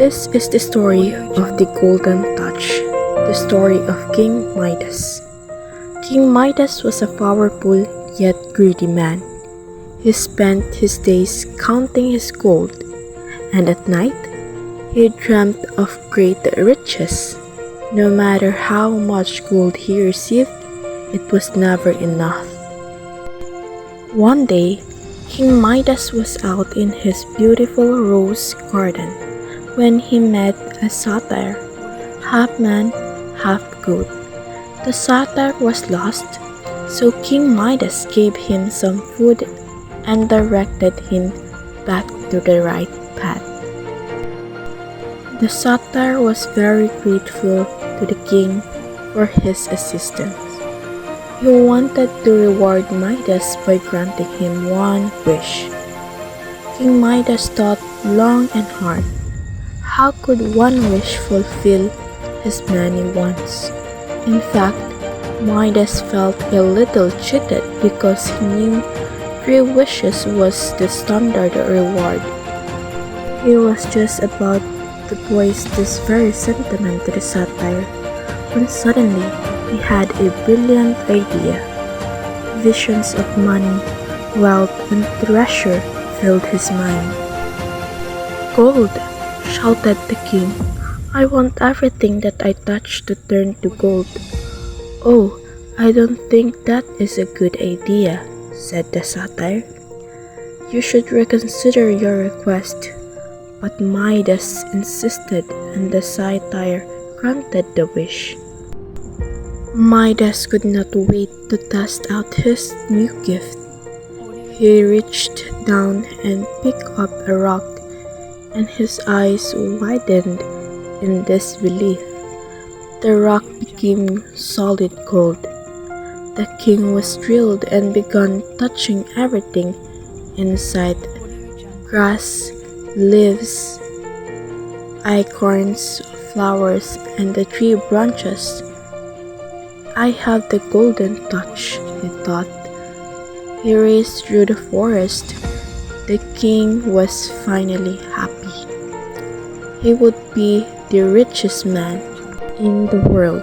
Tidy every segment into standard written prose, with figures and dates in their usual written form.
This is the story of the Golden Touch, the story of King Midas. King Midas was a powerful yet greedy man. He spent his days counting his gold, and at night he dreamt of great riches. No matter how much gold he received, it was never enough. One day, King Midas was out in his beautiful rose garden when he met a satyr, half man, half goat. The satyr was lost, so King Midas gave him some food and directed him back to the right path. The satyr was very grateful to the king for his assistance. He wanted to reward Midas by granting him one wish. King Midas thought long and hard. How could one wish fulfill his many wants? In fact, Midas felt a little cheated because he knew 3 wishes was the standard reward. He was just about to voice this very sentiment to the satyr when suddenly he had a brilliant idea. Visions of money, wealth, and treasure filled his mind. "Gold!" shouted the king. "I want everything that I touch to turn to gold." "Oh, I don't think that is a good idea," said the satyr. "You should reconsider your request." But Midas insisted, and the satyr granted the wish. Midas could not wait to test out his new gift. He reached down and picked up a rock, and his eyes widened in disbelief. The rock became solid gold. The king was thrilled and began touching everything inside: grass, leaves, acorns, flowers, and the tree branches. "I have the golden touch," he thought. He raced through the forest. The king was finally happy. He would be the richest man in the world.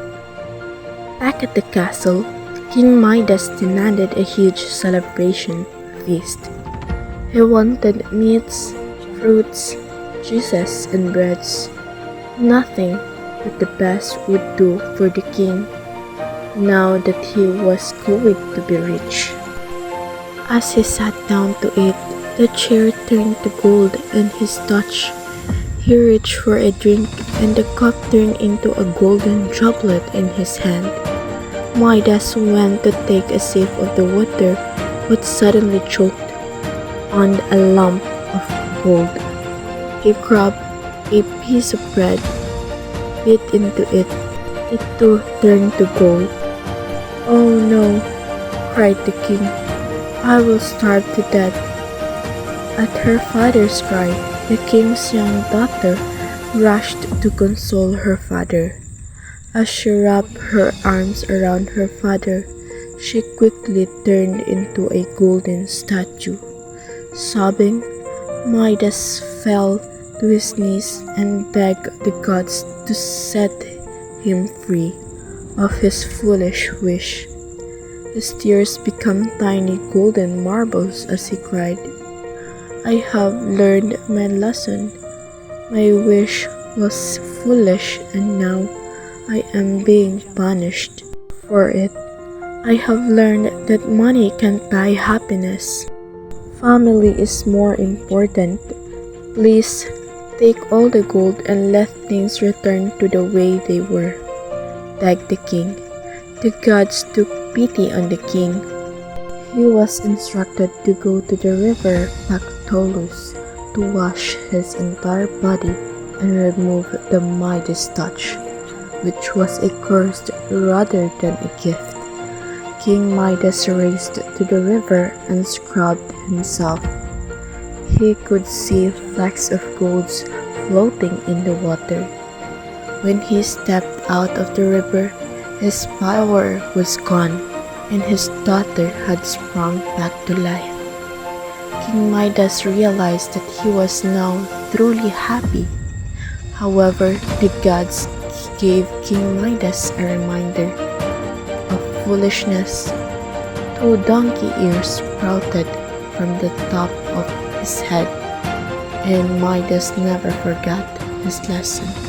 Back at the castle, King Midas demanded a huge celebration feast. He wanted meats, fruits, juices, and breads. Nothing but the best would do for the king now that he was going to be rich. As he sat down to eat, the chair turned to gold in his touch. He reached for a drink, and the cup turned into a golden droplet in his hand. Midas went to take a sip of the water, but suddenly choked on a lump of gold. He grabbed a piece of bread, bit into it. It too turned to gold. "Oh no!" cried the king. "I will starve to death." At her father's cry, the king's young daughter rushed to console her father. As she wrapped her arms around her father, she quickly turned into a golden statue. Sobbing, Midas fell to his knees and begged the gods to set him free of his foolish wish. His tears became tiny golden marbles as he cried, "I have learned my lesson. My wish was foolish, and now I am being punished for it. I have learned that money can't buy happiness. Family is more important. Please take all the gold and let things return to the way they were," begged the king. The gods took pity on the king. He was instructed to go to the river Pactolus to wash his entire body and remove the Midas touch, which was a curse rather than a gift. King Midas raced to the river and scrubbed himself. He could see flecks of gold floating in the water. When he stepped out of the river, his power was gone, and his daughter had sprung back to life. King Midas realized that he was now truly happy. However, the gods gave King Midas a reminder of foolishness. Two donkey ears sprouted from the top of his head, and Midas never forgot his lesson.